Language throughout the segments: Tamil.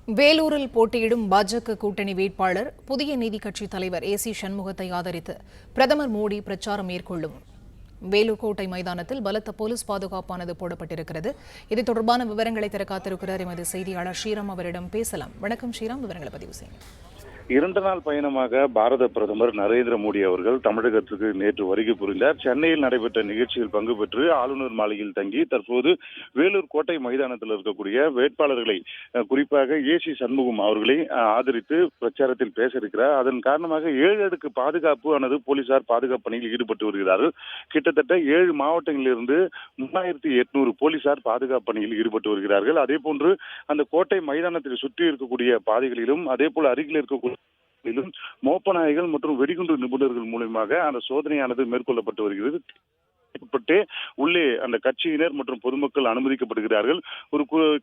வேலூரில் போட்டியிடும் பாஜக கூட்டணி வேட்பாளர் புதிய நீதி கட்சி தலைவர் ஏசி சண்முகத்தை ஆதரித்து பிரதமர் மோடி பிரச்சாரம் மேற்கொள்ளும் வேலூர் கோட்டை மைதானத்தில் பலத்த போலீஸ் பாதுகாப்பானது போடப்பட்டிருக்கிறது. இது தொடர்பான விவரங்களை தர காத்திருக்கிறார் எமது செய்தியாளர் ஸ்ரீராம். அவரிடம் பேசலாம். வணக்கம் ஸ்ரீராம், விவரங்களை பதிவு செய்யுங்கள். 2 நாள் பயணமாக பாரத பிரதமர் நரேந்திர மோடி அவர்கள் தமிழகத்துக்கு நேற்று வருகை புரிந்தார். சென்னையில் நடைபெற்ற நிகழ்ச்சியில் பங்கு பெற்று ஆளுநர் மாளிகையில் தங்கி தற்போது வேலூர் கோட்டை மைதானத்தில் இருக்கக்கூடிய வேட்பாளர்களை, குறிப்பாக ஏசி சண்முகம் அவர்களை ஆதரித்து பிரச்சாரத்தில் பேச இருக்கிறார். அதன் காரணமாக 7 அடுக்கு பாதுகாப்பு ஆனது போலீசார் பாதுகாப்பு பணியில் ஈடுபட்டு வருகிறார்கள். கிட்டத்தட்ட 7 மாவட்டங்களிலிருந்து 3800 போலீசார் பாதுகாப்பு பணியில் ஈடுபட்டு வருகிறார்கள். அதே போன்று அந்த கோட்டை மைதானத்தில் சுற்றி இருக்கக்கூடிய பாதைகளிலும் அதே போல அருகில் இருக்கக்கூடிய மோப்பநாய்கள் மற்றும் வெடிகுண்டு நிபுணர்கள் மூலமாக அந்த சோதனையானது மேற்கொள்ளப்பட்டு வருகிறது. உள்ளே அந்த கட்சியினர் மற்றும் பொதுமக்கள் அனுமதிக்கப்படுகிறார்கள்.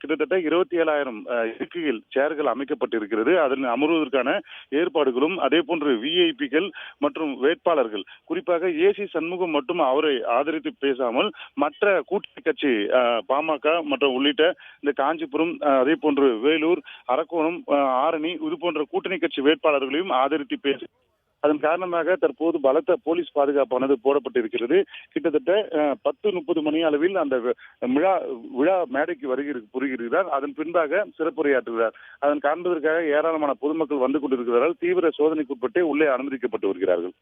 கிட்டத்தட்ட 27,000 இருக்கைகள், சேர்கள் அமைக்கப்பட்டிருக்கிறது. அதன் அமர்வதற்கான ஏற்பாடுகளும் அதே போன்று விஐபிகள் மற்றும் வேட்பாளர்கள், குறிப்பாக ஏசி சண்முகம் மட்டும் அவரை ஆதரித்து பேசாமல் மற்ற கூட்டணி கட்சி பாமக மற்றும் உள்ளிட்ட இந்த காஞ்சிபுரம், அதே போன்று வேலூர், அரக்கோணம், ஆரணி இது போன்ற கூட்டணி கட்சி வேட்பாளர்களையும் ஆதரித்து பேச, அதன் காரணமாக தற்போது பலத்த போலீஸ் பாதுகாப்பானது போடப்பட்டிருக்கிறது. கிட்டத்தட்ட 10:30 மணி அளவில் அந்த விழா மேடைக்கு வருகிறார். அதன் பின்பாக சிறப்புரையாற்றுகிறார். அதன் காண்பதற்காக ஏராளமான பொதுமக்கள் வந்து கொண்டிருக்கிறார்கள். தீவிர சோதனைக்குட்பட்டு உள்ளே அனுமதிக்கப்பட்டு வருகிறார்கள்.